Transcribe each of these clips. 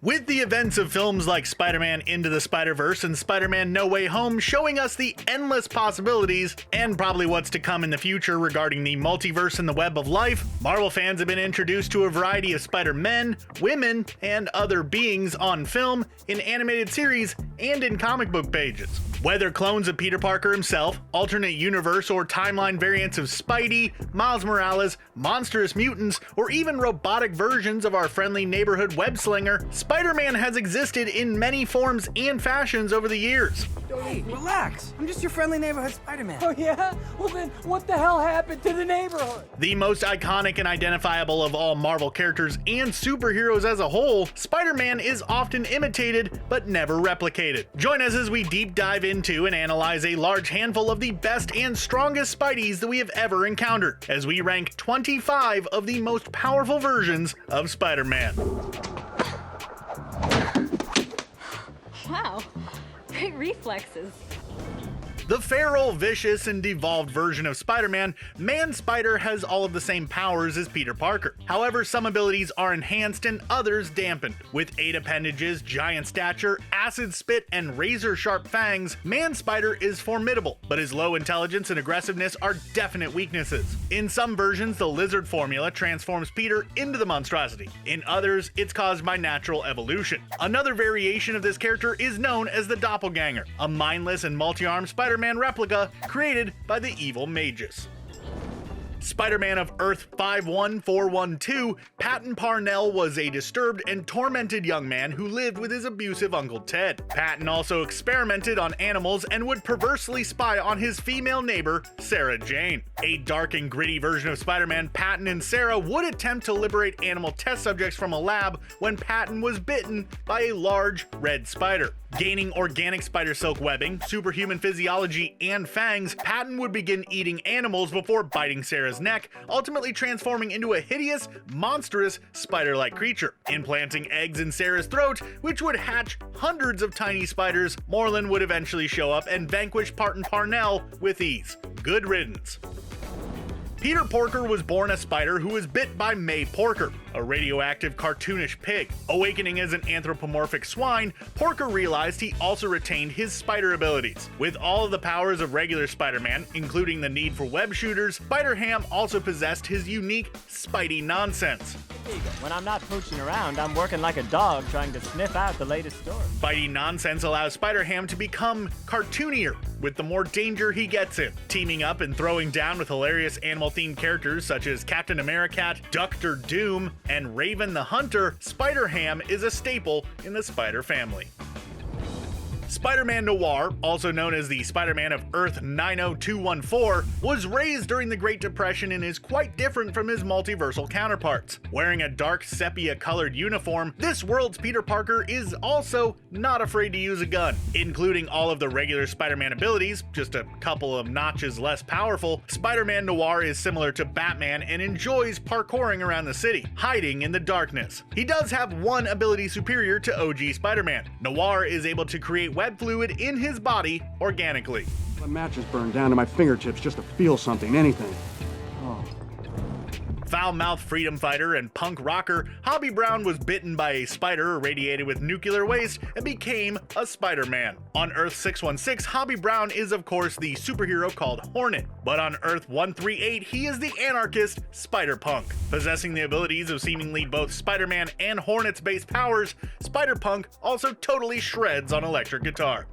With the events of films like Spider-Man Into the Spider-Verse and Spider-Man No Way Home showing us the endless possibilities and probably what's to come in the future regarding the multiverse and the web of life, Marvel fans have been introduced to a variety of Spider-Men, women, and other beings on film, in animated series, and in comic book pages. Whether clones of Peter Parker himself, alternate universe or timeline variants of Spidey, Miles Morales, monstrous mutants, or even robotic versions of our friendly neighborhood web-slinger, Spider-Man has existed in many forms and fashions over the years. Hey, relax. I'm just your friendly neighborhood Spider-Man. Oh yeah? Well then, what the hell happened to the neighborhood? The most iconic and identifiable of all Marvel characters and superheroes as a whole, Spider-Man is often imitated but never replicated. Join us as we deep dive into and analyze a large handful of the best and strongest Spideys that we have ever encountered, as we rank 25 of the most powerful versions of Spider-Man. Wow, great reflexes. The feral, vicious, and devolved version of Spider-Man, Man-Spider has all of the same powers as Peter Parker. However, some abilities are enhanced and others dampened. With 8 appendages, giant stature, acid spit, and razor-sharp fangs, Man-Spider is formidable, but his low intelligence and aggressiveness are definite weaknesses. In some versions, the lizard formula transforms Peter into the monstrosity. In others, it's caused by natural evolution. Another variation of this character is known as the Doppelganger, a mindless and multi-armed Spider-Man replica created by the evil Magus. Spider-Man of Earth 51412, Patton Parnel was a disturbed and tormented young man who lived with his abusive Uncle Ted. Patton also experimented on animals and would perversely spy on his female neighbor, Sarah Jane. A dark and gritty version of Spider-Man, Patton and Sarah would attempt to liberate animal test subjects from a lab when Patton was bitten by a large red spider. Gaining organic spider silk webbing, superhuman physiology, and fangs, Patton would begin eating animals before biting Sarah's neck, ultimately transforming into a hideous, monstrous, spider-like creature. Implanting eggs in Sarah's throat, which would hatch hundreds of tiny spiders, Morlun would eventually show up and vanquish Patton Parnel with ease. Good riddance. Peter Parker was born a spider who was bit by May Porker, a radioactive cartoonish pig. Awakening as an anthropomorphic swine, Porker realized he also retained his spider abilities. With all of the powers of regular Spider-Man, including the need for web shooters, Spider-Ham also possessed his unique Spidey nonsense. When I'm not pooching around, I'm working like a dog trying to sniff out the latest story. Spidey nonsense allows Spider-Ham to become cartoonier with the more danger he gets in. Teaming up and throwing down with hilarious animal-themed characters such as Captain Americat, Dr. Doom, and Raven the Hunter, Spider-Ham is a staple in the Spider family. Spider-Man Noir, also known as the Spider-Man of Earth 90214, was raised during the Great Depression and is quite different from his multiversal counterparts. Wearing a dark sepia-colored uniform, this world's Peter Parker is also not afraid to use a gun. Including all of the regular Spider-Man abilities, just a couple of notches less powerful, Spider-Man Noir is similar to Batman and enjoys parkouring around the city, hiding in the darkness. He does have one ability superior to OG Spider-Man. Noir is able to create web fluid in his body organically. The matches burned down to my fingertips just to feel something, anything. Oh. Foul-mouthed freedom fighter and punk rocker, Hobie Brown was bitten by a spider irradiated with nuclear waste and became a Spider-Man. On Earth 616, Hobie Brown is of course the superhero called Hornet, but on Earth 138 he is the anarchist Spider-Punk. Possessing the abilities of seemingly both Spider-Man and Hornet's base powers, Spider-Punk also totally shreds on electric guitar.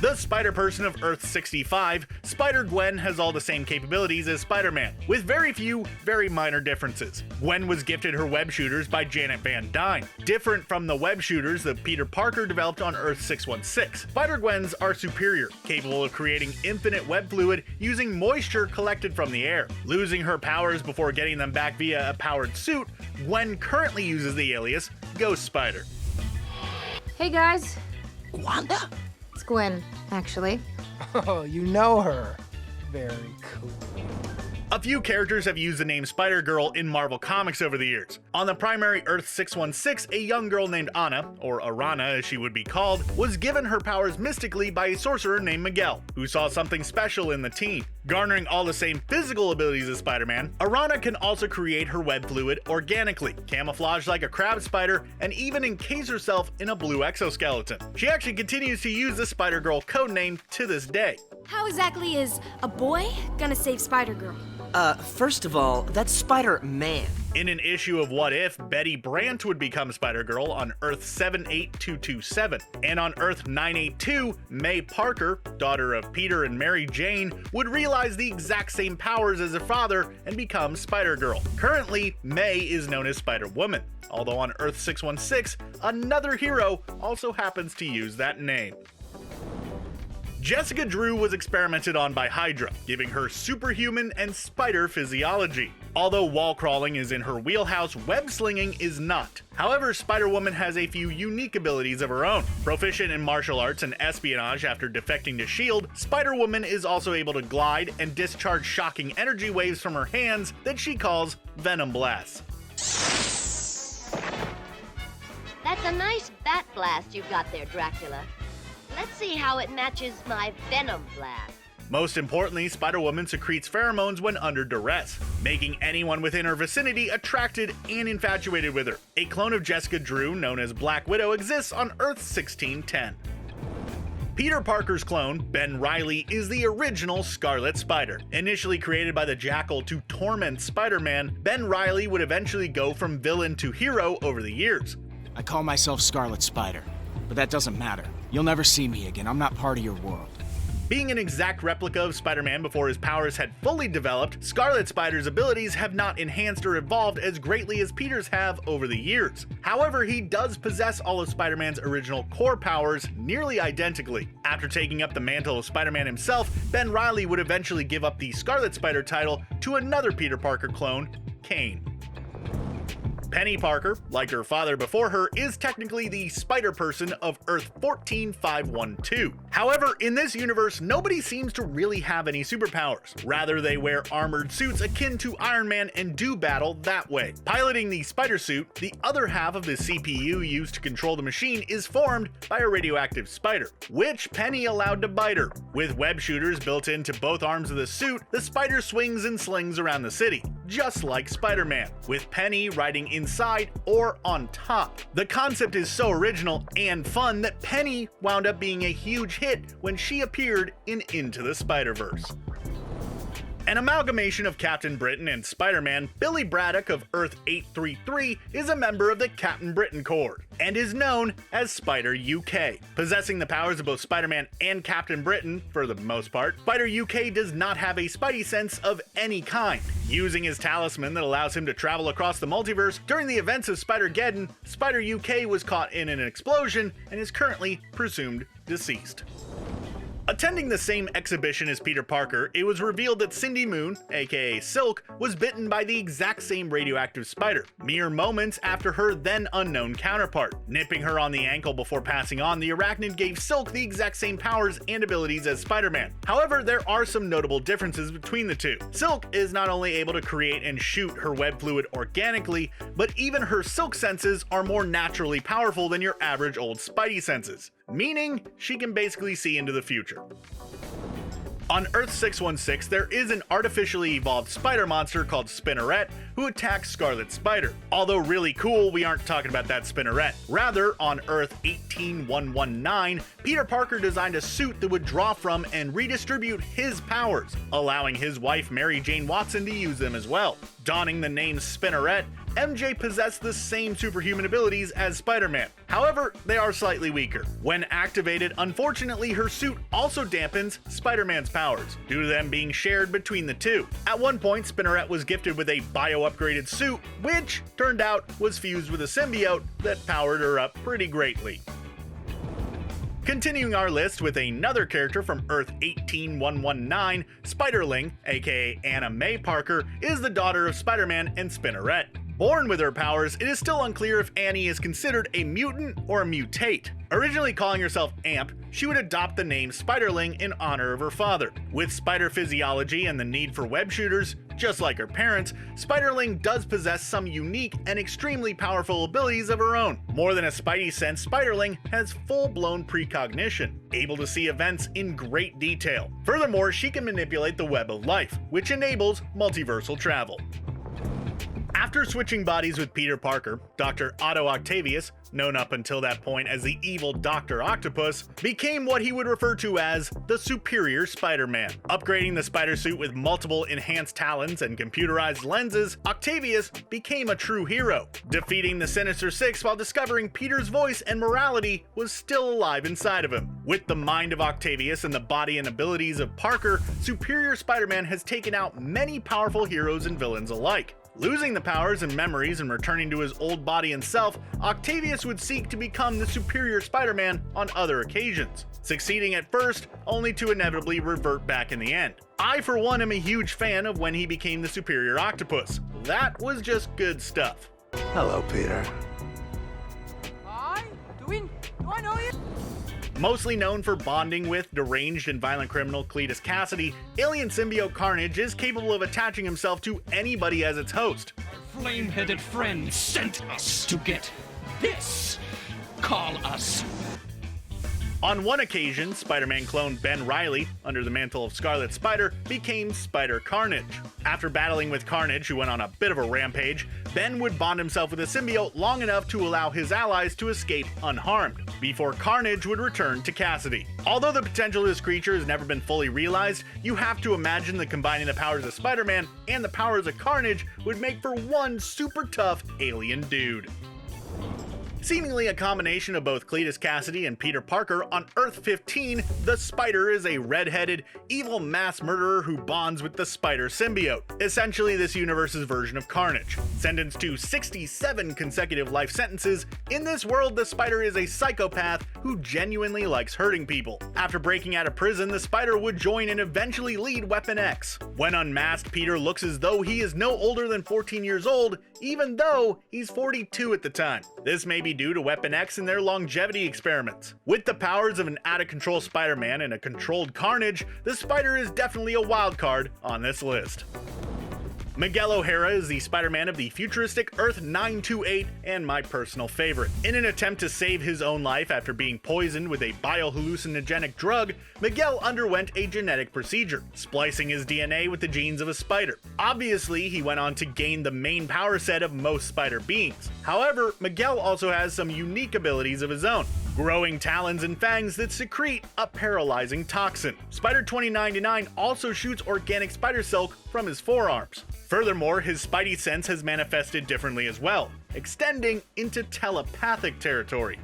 The Spider-Person of Earth 65, Spider-Gwen has all the same capabilities as Spider-Man, with very few, very minor differences. Gwen was gifted her web shooters by Janet Van Dyne. Different from the web shooters that Peter Parker developed on Earth 616, Spider-Gwens are superior, capable of creating infinite web fluid using moisture collected from the air. Losing her powers before getting them back via a powered suit, Gwen currently uses the alias Ghost Spider. Hey guys, Wanda? it's Gwen, actually. Oh, you know her. Very cool. A few characters have used the name Spider-Girl in Marvel Comics over the years. On the primary Earth 616, a young girl named Anna, or Arana as she would be called, was given her powers mystically by a sorcerer named Miguel, who saw something special in the teen. Garnering all the same physical abilities as Spider-Man, Arana can also create her web fluid organically, camouflage like a crab spider, and even encase herself in a blue exoskeleton. She actually continues to use the Spider-Girl codename to this day. How exactly is a boy gonna save Spider-Girl? First of all, that's Spider-Man. In an issue of What If, Betty Brant would become Spider-Girl on Earth 78227. And on Earth 982, May Parker, daughter of Peter and Mary Jane, would realize the exact same powers as her father and become Spider-Girl. Currently, May is known as Spider-Woman, although on Earth 616, another hero also happens to use that name. Jessica Drew was experimented on by Hydra, giving her superhuman and spider physiology. Although wall crawling is in her wheelhouse, web slinging is not. However, Spider-Woman has a few unique abilities of her own. Proficient in martial arts and espionage after defecting to S.H.I.E.L.D., Spider-Woman is also able to glide and discharge shocking energy waves from her hands that she calls Venom Blasts. That's a nice bat blast you've got there, Dracula. Let's see how it matches my Venom Blast. Most importantly, Spider-Woman secretes pheromones when under duress, making anyone within her vicinity attracted and infatuated with her. A clone of Jessica Drew, known as Black Widow, exists on Earth 1610. Peter Parker's clone, Ben Reilly, is the original Scarlet Spider. Initially created by the Jackal to torment Spider-Man, Ben Reilly would eventually go from villain to hero over the years. I call myself Scarlet Spider, but that doesn't matter. You'll never see me again. I'm not part of your world. Being an exact replica of Spider-Man before his powers had fully developed, Scarlet Spider's abilities have not enhanced or evolved as greatly as Peter's have over the years. However, he does possess all of Spider-Man's original core powers nearly identically. After taking up the mantle of Spider-Man himself, Ben Reilly would eventually give up the Scarlet Spider title to another Peter Parker clone, Kaine. Peni Parker, like her father before her, is technically the Spider-Person of Earth 14512. However, in this universe, nobody seems to really have any superpowers. Rather, they wear armored suits akin to Iron Man and do battle that way. Piloting the spider suit, the other half of the CPU used to control the machine is formed by a radioactive spider, which Peni allowed to bite her. With web shooters built into both arms of the suit, the spider swings and slings around the city, just like Spider-Man, with Peni riding inside or on top. The concept is so original and fun that Peni wound up being a huge hit when she appeared in Into the Spider-Verse. An amalgamation of Captain Britain and Spider-Man, Billy Braddock of Earth 833 is a member of the Captain Britain Corps and is known as Spider UK. Possessing the powers of both Spider-Man and Captain Britain for the most part, Spider UK does not have a Spidey sense of any kind. Using his talisman that allows him to travel across the multiverse, during the events of Spider-Geddon, Spider UK was caught in an explosion and is currently presumed deceased. Attending the same exhibition as Peter Parker, it was revealed that Cindy Moon, aka Silk, was bitten by the exact same radioactive spider, mere moments after her then unknown counterpart. Nipping her on the ankle before passing on, the arachnid gave Silk the exact same powers and abilities as Spider-Man. However, there are some notable differences between the two. Silk is not only able to create and shoot her web fluid organically, but even her Silk senses are more naturally powerful than your average old Spidey senses, meaning she can basically see into the future. On Earth 616, there is an artificially evolved spider monster called Spinneret who attacks Scarlet Spider. Although really cool, we aren't talking about that Spinneret. Rather, on Earth 18119, Peter Parker designed a suit that would draw from and redistribute his powers, allowing his wife Mary Jane Watson to use them as well. Donning the name Spinneret, MJ possessed the same superhuman abilities as Spider-Man. However, they are slightly weaker. When activated, unfortunately, her suit also dampens Spider-Man's powers, due to them being shared between the two. At one point, Spinneret was gifted with a bio-upgraded suit, which turned out was fused with a symbiote that powered her up pretty greatly. Continuing our list with another character from Earth 18119, Spiderling, aka Anna May Parker, is the daughter of Spider-Man and Spinneret. Born with her powers, it is still unclear if Annie is considered a mutant or a mutate. Originally calling herself Amp, she would adopt the name Spiderling in honor of her father. With spider physiology and the need for web shooters, Just like her parents, Spiderling does possess some unique and extremely powerful abilities of her own. More than a Spidey sense, Spiderling has full-blown precognition, able to see events in great detail. Furthermore, she can manipulate the web of life, which enables multiversal travel. After switching bodies with Peter Parker, Dr. Otto Octavius, known up until that point as the evil Dr. Octopus, became what he would refer to as the Superior Spider-Man. Upgrading the spider suit with multiple enhanced talons and computerized lenses, Octavius became a true hero, defeating the Sinister Six while discovering Peter's voice and morality was still alive inside of him. With the mind of Octavius and the body and abilities of Parker, Superior Spider-Man has taken out many powerful heroes and villains alike. Losing the powers and memories and returning to his old body and self, Octavius would seek to become the Superior Spider-Man on other occasions, succeeding at first, only to inevitably revert back in the end. I, for one, am a huge fan of when he became the Superior Octopus. That was just good stuff. Hello, Peter. Hi, do I know you? Mostly known for bonding with deranged and violent criminal Cletus Cassidy, alien symbiote Carnage is capable of attaching himself to anybody as its host. Our flame-headed friend sent us to get this. Call us. On one occasion, Spider-Man clone Ben Reilly, under the mantle of Scarlet Spider, became Spider-Carnage. After battling with Carnage, who went on a bit of a rampage, Ben would bond himself with a symbiote long enough to allow his allies to escape unharmed, before Carnage would return to Cassidy. Although the potential of this creature has never been fully realized, you have to imagine that combining the powers of Spider-Man and the powers of Carnage would make for one super tough alien dude. Seemingly a combination of both Cletus Cassidy and Peter Parker, on Earth 15, the Spider is a red-headed, evil mass murderer who bonds with the Spider symbiote, essentially this universe's version of Carnage. Sentenced to 67 consecutive life sentences, in this world the Spider is a psychopath who genuinely likes hurting people. After breaking out of prison, the Spider would join and eventually lead Weapon X. When unmasked, Peter looks as though he is no older than 14 years old, even though he's 42 at the time. This may be due to Weapon X and their longevity experiments. With the powers of an out-of-control Spider-Man and a controlled Carnage, the Spider is definitely a wild card on this list. Miguel O'Hara is the Spider-Man of the futuristic Earth 928 and my personal favorite. In an attempt to save his own life after being poisoned with a biohallucinogenic drug, Miguel underwent a genetic procedure, splicing his DNA with the genes of a spider. Obviously, he went on to gain the main power set of most spider beings. However, Miguel also has some unique abilities of his own. Growing talons and fangs that secrete a paralyzing toxin. Spider 2099 also shoots organic spider silk from his forearms. Furthermore, his Spidey sense has manifested differently as well, extending into telepathic territory.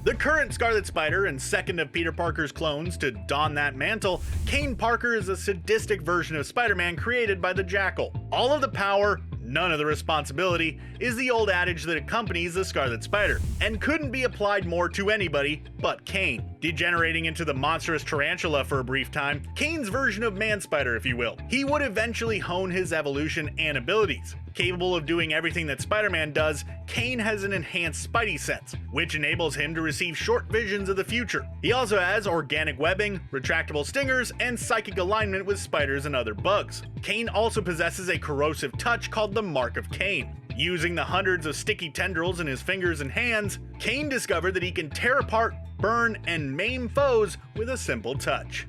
The current Scarlet Spider and second of Peter Parker's clones to don that mantle, Peni Parker is a sadistic version of Spider-Man created by the Jackal. All of the power, none of the responsibility, is the old adage that accompanies the Scarlet Spider, and couldn't be applied more to anybody but Kaine. Degenerating into the monstrous tarantula for a brief time, Kaine's version of Man-Spider, if you will. He would eventually hone his evolution and abilities. Capable of doing everything that Spider-Man does, Kaine has an enhanced Spidey sense, which enables him to receive short visions of the future. He also has organic webbing, retractable stingers, and psychic alignment with spiders and other bugs. Kaine also possesses a corrosive touch called the Mark of Kaine. Using the hundreds of sticky tendrils in his fingers and hands, Kaine discovered that he can tear apart, burn, and maim foes with a simple touch.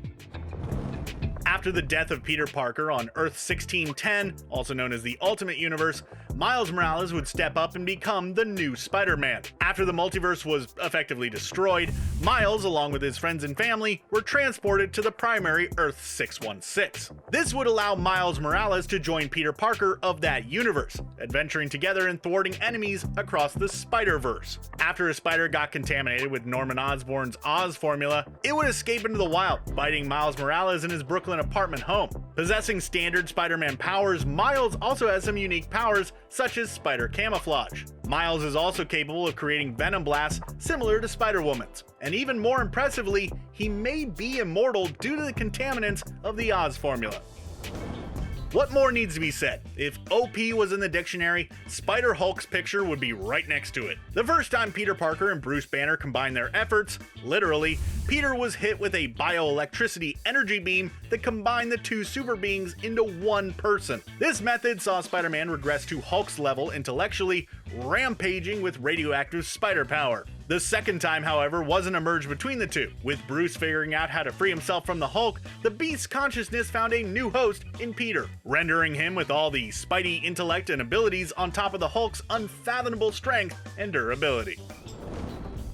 After the death of Peter Parker on Earth 1610, also known as the Ultimate Universe, Miles Morales would step up and become the new Spider-Man. After the multiverse was effectively destroyed, Miles, along with his friends and family, were transported to the primary Earth 616. This would allow Miles Morales to join Peter Parker of that universe, adventuring together and thwarting enemies across the Spider-Verse. After a spider got contaminated with Norman Osborn's Oz formula, it would escape into the wild, biting Miles Morales in his Brooklyn apartment home. Possessing standard Spider-Man powers, Miles also has some unique powers, such as spider camouflage. Miles is also capable of creating venom blasts similar to Spider-Woman's, and even more impressively, he may be immortal due to the contaminants of the Oz formula. What more needs to be said? If OP was in the dictionary, Spider-Hulk's picture would be right next to it. The first time Peter Parker and Bruce Banner combined their efforts, literally, Peter was hit with a bioelectricity energy beam that combined the two super beings into one person. This method saw Spider-Man regress to Hulk's level intellectually, rampaging with radioactive spider power. The second time, however, wasn't a merge between the two. With Bruce figuring out how to free himself from the Hulk, the Beast's consciousness found a new host in Peter, rendering him with all the Spidey intellect and abilities on top of the Hulk's unfathomable strength and durability.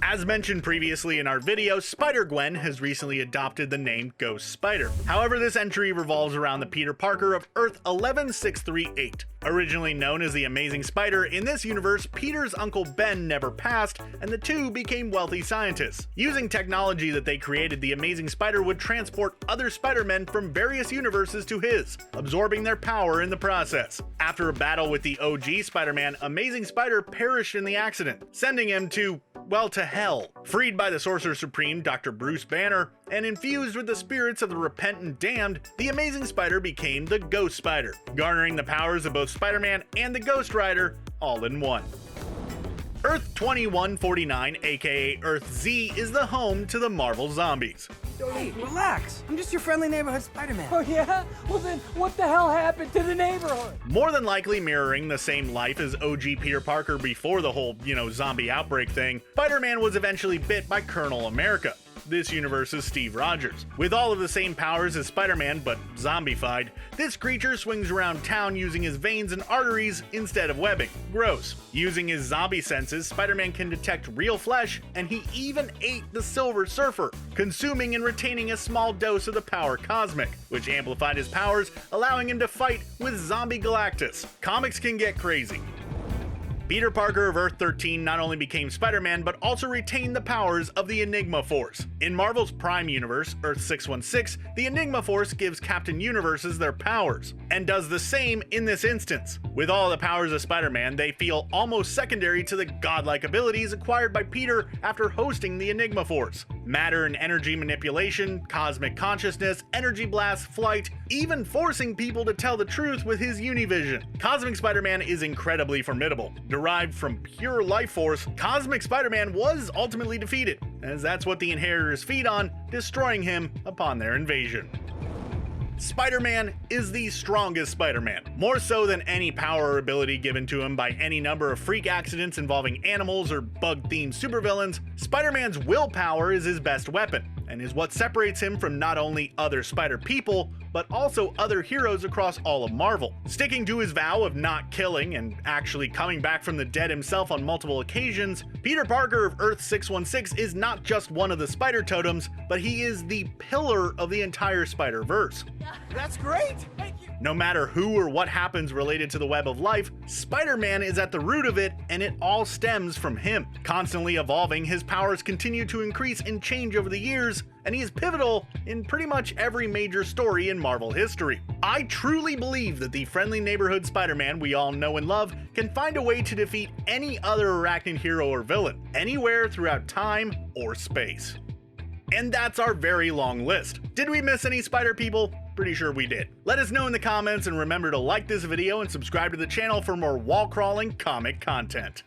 As mentioned previously in our video, Spider-Gwen has recently adopted the name Ghost Spider. However, this entry revolves around the Peter Parker of Earth 11638. Originally known as the Amazing Spider, in this universe, Peter's Uncle Ben never passed, and the two became wealthy scientists. Using technology that they created, the Amazing Spider would transport other Spider-Men from various universes to his, absorbing their power in the process. After a battle with the OG Spider-Man, Amazing Spider perished in the accident, sending him to, well, to hell. Freed by the Sorcerer Supreme, Dr. Bruce Banner, and infused with the spirits of the repentant damned, the Amazing Spider became the Ghost Spider, garnering the powers of both Spider-Man and the Ghost Rider all in one. Earth 2149, aka Earth Z, is the home to the Marvel Zombies. Hey, relax. I'm just your friendly neighborhood Spider-Man. Oh yeah? Well then, what the hell happened to the neighborhood? More than likely mirroring the same life as OG Peter Parker before the whole, zombie outbreak thing, Spider-Man was eventually bit by Colonel America. This universe's Steve Rogers. With all of the same powers as Spider-Man, but zombified, this creature swings around town using his veins and arteries instead of webbing. Gross. Using his zombie senses, Spider-Man can detect real flesh, and he even ate the Silver Surfer, consuming and retaining a small dose of the power Cosmic, which amplified his powers, allowing him to fight with Zombie Galactus. Comics can get crazy. Peter Parker of Earth 13 not only became Spider-Man, but also retained the powers of the Enigma Force. In Marvel's Prime Universe, Earth 616, the Enigma Force gives Captain Universes their powers, and does the same in this instance. With all the powers of Spider-Man, they feel almost secondary to the godlike abilities acquired by Peter after hosting the Enigma Force. Matter and energy manipulation, cosmic consciousness, energy blast, flight, even forcing people to tell the truth with his Univision. Cosmic Spider-Man is incredibly formidable. Derived from pure life force, Cosmic Spider-Man was ultimately defeated, as that's what the Inheritors feed on, destroying him upon their invasion. Spider-Man is the strongest Spider-Man, more so than any power or ability given to him by any number of freak accidents involving animals or bug-themed supervillains. Spider-Man's willpower is his best weapon, and is what separates him from not only other Spider people, but also other heroes across all of Marvel. Sticking to his vow of not killing and actually coming back from the dead himself on multiple occasions, Peter Parker of Earth 616 is not just one of the Spider Totems, but he is the pillar of the entire Spider-Verse. That's great. Thank you. No matter who or what happens related to the web of life, Spider-Man is at the root of it, and it all stems from him. Constantly evolving, his powers continue to increase and change over the years, and he is pivotal in pretty much every major story in Marvel history. I truly believe that the friendly neighborhood Spider-Man we all know and love can find a way to defeat any other arachnid hero or villain, anywhere throughout time or space. And that's our very long list. Did we miss any Spider people? Pretty sure we did. Let us know in the comments, and remember to like this video and subscribe to the channel for more wall-crawling comic content.